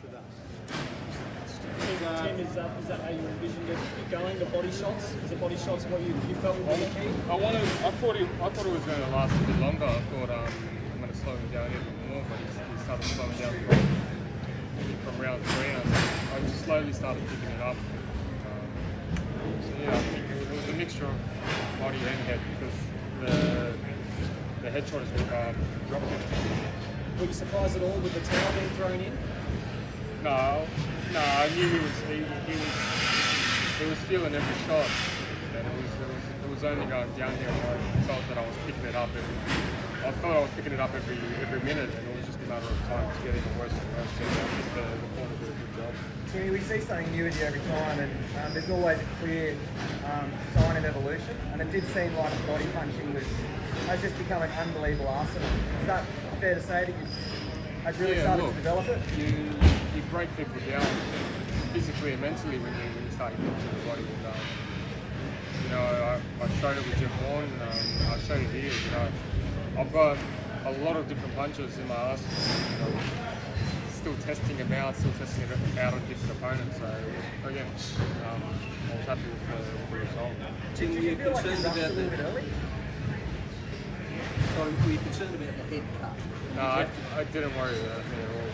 after that. Tim, is that how you envisioned it going? The body shots? Is the body shots what you felt would be the key? I thought it was going to last a bit longer. I thought I'm going to slow him down even more, but he started slowing down from round 3, and I just slowly started picking it up. So yeah, I think it was a mixture of body and head because the head shots dropped him. Were you surprised at all with the towel being thrown in? No, I knew he was feeling every shot, and it was only going down here where I felt that I was picking it up every minute, and it was just a matter of time to get even worse and worse. So I think the corner did a good job. Timmy, we see something new with you every time, and there's always a clear sign of evolution. And it did seem like body punching has just become an unbelievable arsenal. Is that fair to say that you have really started to develop it? You break people down physically and mentally when you start getting to the body. And, I showed it with Jeff Warren, I showed it here. I've got a lot of different punches in my arsenal. Still testing them out, on different opponents. So again, I was happy with the result. Tim, were you concerned about the head cut? No, I didn't worry about it at all.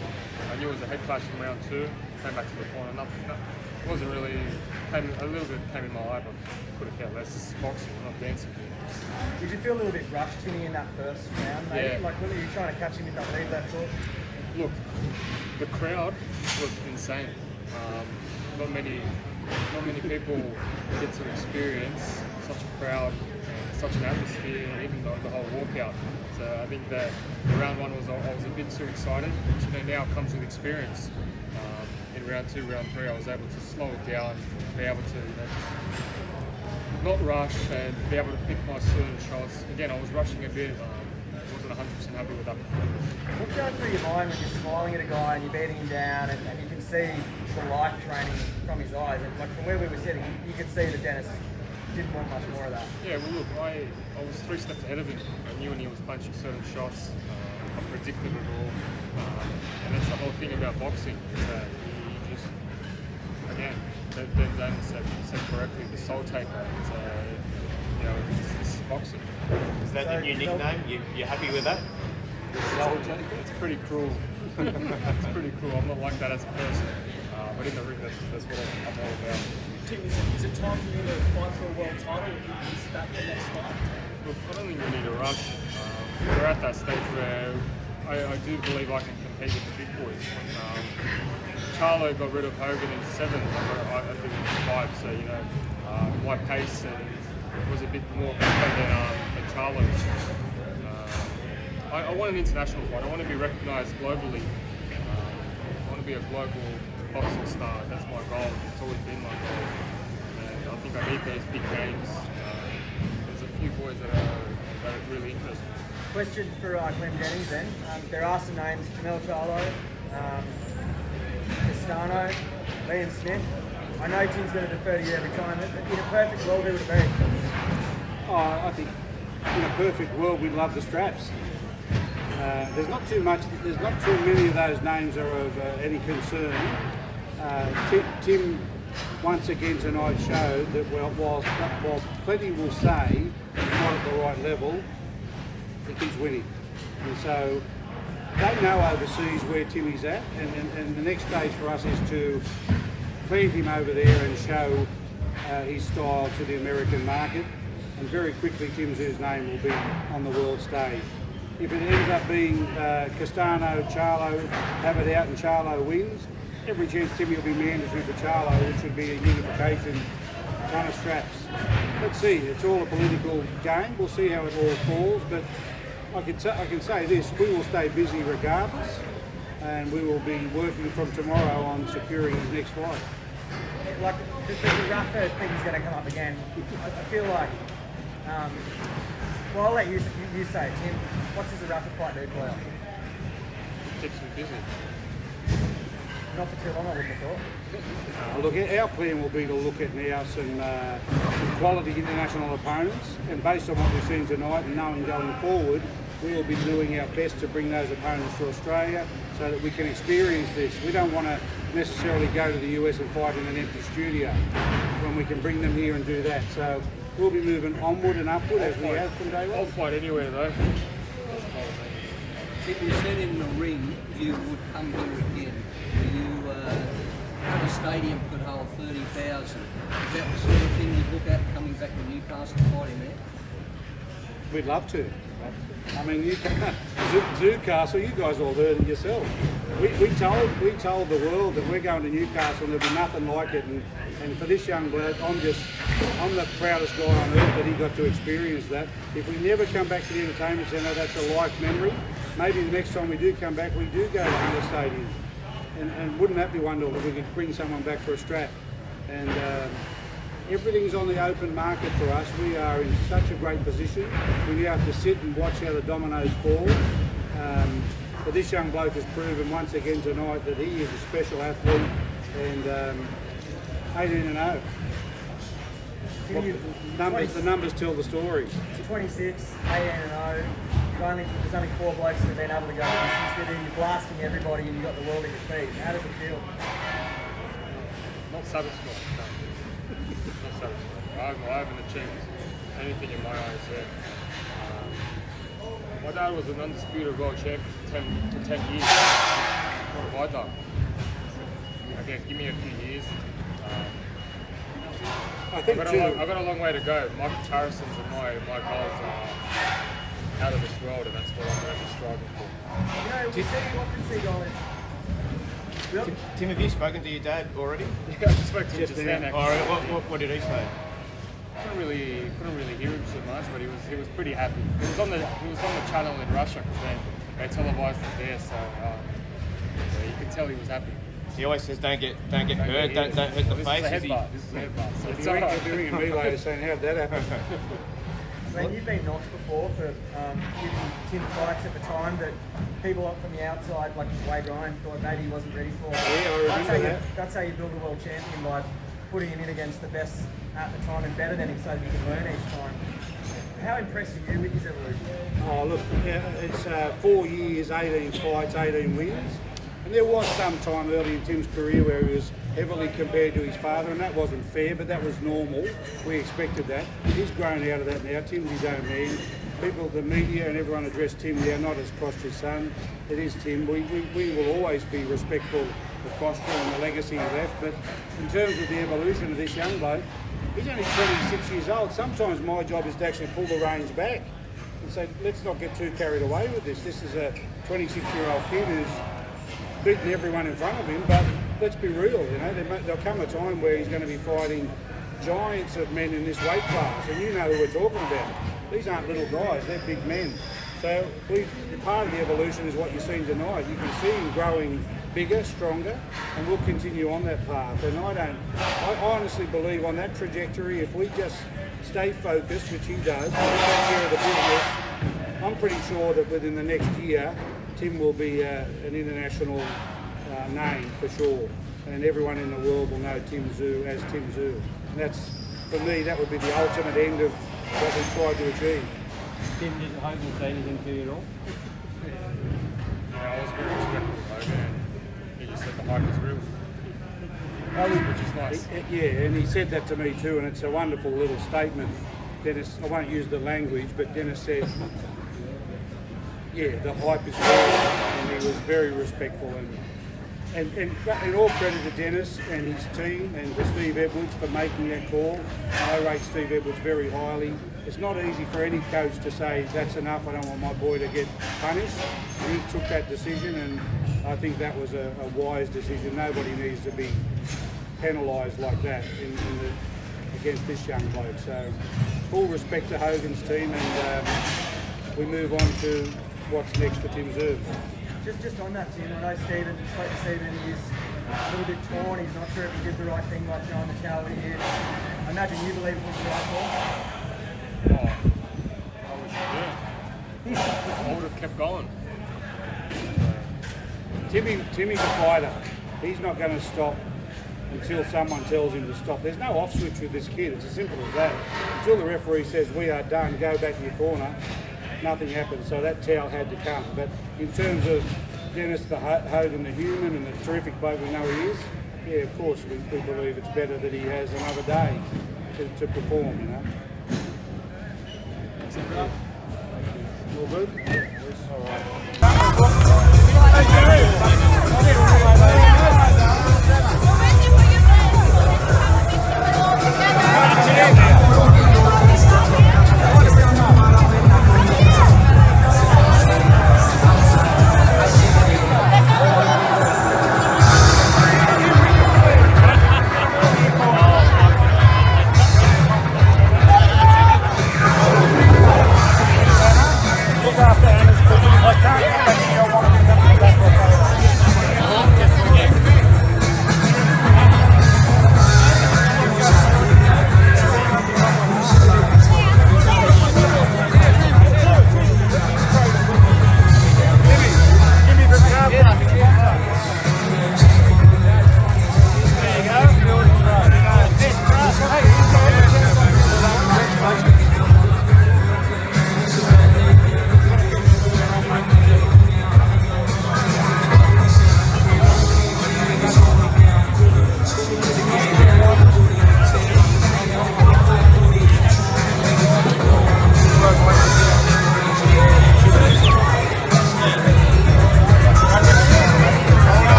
I knew it was a head clash from round 2. Came back to the corner. It wasn't really. A little bit came in my eye, but could have cared less. This is boxing, not dancing. Did you feel a little bit rushed, Timmy, in that first round? Maybe? Yeah. Like, were you trying to catch him in that lead left hook? Look, the crowd was insane. Not many people get to experience such a crowd and such an atmosphere, even the whole walkout. So I think that round 1 I was a bit too excited, which now comes with experience. In round 2, round 3, I was able to slow it down, be able to just not rush and be able to pick my certain shots. Again, I was rushing a bit. Wasn't 100% happy with that performance. What's going through your mind when you're smiling at a guy and you're beating him down and you can see the life training from his eyes? And like from where we were sitting, you could see that Dennis didn't want much more of that. Yeah, well look, I was 3 steps ahead of him. I knew when he was punching certain shots. I predicted it all. And that's the whole thing about boxing, is that you just, again, Ben Dennis said correctly, the soul taker. It's boxing. Is that the new nickname? You happy with that? It's pretty cruel. It's pretty cruel. I'm not like that as a person. But in the ring, that's what I'm all about. Tim, is it time for you to fight for a world title? Is that the next fight? Look, I don't think we need to rush. We're at that stage where I do believe I can compete with the big boys. Charlo got rid of Hogan in 7, I think in 5, so my pace was a bit more quicker than Charlo's. I want an international fight. I want to be recognised globally. I want to be a global boxing star. That's my goal. It's always been my goal. And I think I need those big names. There's a few boys that are really interesting. Question for Clem Jennings then. There are some names: Charlo, Castano, Liam Smith. I know Tim's going to defer to you every time. In a perfect world, who would it be? I think in a perfect world, we'd love the straps. There's not too many of those names are of any concern. Tim once again tonight showed that while plenty will say he's not at the right level, he keeps winning. And so they know overseas where Timmy's at, and the next stage for us is to plant him over there and show his style to the American market. And very quickly Tim Tszyu's name will be on the world stage. If it ends up being Castano, Charlo, have it out and Charlo wins, every chance Timmy will be mandatory for Charlo, which would be a unification ton of straps. Let's see, it's all a political game. We'll see how it all falls, but I can say this, we will stay busy regardless, and we will be working from tomorrow on securing his next fight. Like, the Zerafa thing's going to come up again. I feel like, well, I'll let you say it, Tim. What's the Zerafa fight do for you? Keeps me busy. Not for too long, I wouldn't have thought. Look, our plan will be to look at now some quality international opponents, and based on what we've seen tonight and knowing going forward, we will be doing our best to bring those opponents to Australia, so that we can experience this. We don't want to necessarily go to the US and fight in an empty studio when we can bring them here and do that. So we'll be moving onward and upward as we have from day I'll one. fight anywhere though. If you said in the ring you would come here again, you have a stadium could hold 30,000. Is that the sort of thing you look at coming back to Newcastle fighting there? We'd love to. I mean, Newcastle, you guys all heard it yourself. We told the world that we're going to Newcastle and there'll be nothing like it. And for this young bloke, I'm the proudest guy on earth that he got to experience that. If we never come back to the entertainment centre, that's a life memory. Maybe the next time we do come back, we do go to the stadium. And wouldn't that be wonderful if we could bring someone back for a strap? And everything's on the open market for us. We are in such a great position. We have to sit and watch how the dominoes fall. But this young bloke has proven once again tonight that he is a special athlete and 18-0. The numbers tell the story. 26, 18-0. There's only 4 blokes that have been able to go the distance with him. You're blasting everybody and you've got the world at your feet. How does it feel? Not satisfied. No. Not satisfied. I haven't achieved anything in my eyes yet. My dad was an undisputed world champion for 10 years. What have I done? Again, give me a few years. I think I've got a long way to go. My comparisons and my goals are out of this world, and that's what I'm going to be striving for. You know, we often see guys. Tim, have you spoken to your dad already? Yeah, I just spoke to him just then. All right, what did he say? Couldn't really hear him so much, but he was pretty happy. He was on the channel in Russia because they televised it there, so you could tell he was happy. He always says, "Don't get hurt, don't hurt the face." This is a headbutt. This is a headbutt. So it's you're alright. ringing me later saying, how'd that happen? I mean, you've been knocked before for giving Tim fights at the time that people from the outside, like Wade Ryan, thought maybe he wasn't ready for. Yeah, I remember that. That's how you build a world champion, by putting him in against the best at the time and better than him so that he can learn each time. How impressed are you with his evolution? Oh, look, it's 4 years, 18 fights, 18 wins. And there was some time early in Tim's career where he was heavily compared to his father, and that wasn't fair, but that was normal. We expected that. He's grown out of that now. Tim's his own man. People, the media and everyone address Tim now not as Kostra's son. It is Tim. We will always be respectful of Kostra and the legacy he left, but in terms of the evolution of this young bloke, he's only 26 years old. Sometimes my job is to actually pull the reins back and say, let's not get too carried away with this. This is a 26-year-old kid who's beaten everyone in front of him, but let's be real, you know, there'll come a time where he's going to be fighting giants of men in this weight class, and you know who we're talking about. These aren't little guys, they're big men. So part of the evolution is what you've seen tonight. You can see him growing bigger, stronger, and we'll continue on that path. And I honestly believe on that trajectory, if we just stay focused, which he does, and take care of the business, I'm pretty sure that within the next year, Tim will be an international name for sure, and everyone in the world will know Tim Tszyu as Tim Tszyu. And that's, for me, that would be the ultimate end of what we've tried to achieve. Tim, did Hogan say anything to you at all? Yeah, I was very respectful of Hogan. He just said the hype is real, which is nice. Yeah, and he said that to me too, and it's a wonderful little statement. Dennis, I won't use the language, but Dennis said, yeah, the hype is real, and he was very respectful. And in all credit to Dennis and his team and to Steve Edwards for making that call. I rate Steve Edwards very highly. It's not easy for any coach to say, that's enough, I don't want my boy to get punished. And he took that decision, and I think that was a wise decision. Nobody needs to be penalised like that against this young bloke. So full respect to Hogan's team, and we move on to what's next for Tim Tszyu. Just on that, Tim, I know Stephen, spoke to Stephen, he's a little bit torn, he's not sure if he did the right thing by throwing the towel in here. I imagine you believe it was the right call? I would have kept going. Timmy's a fighter. He's not going to stop until someone tells him to stop. There's no off switch with this kid, it's as simple as that. Until the referee says, we are done, go back in your corner, nothing happens, so that towel had to come. But in terms of Dennis the Hogan, the human, and the terrific bloke we know he is, yeah, of course, we believe it's better that he has another day to perform, you know. All good? All right.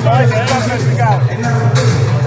Guys, as we go.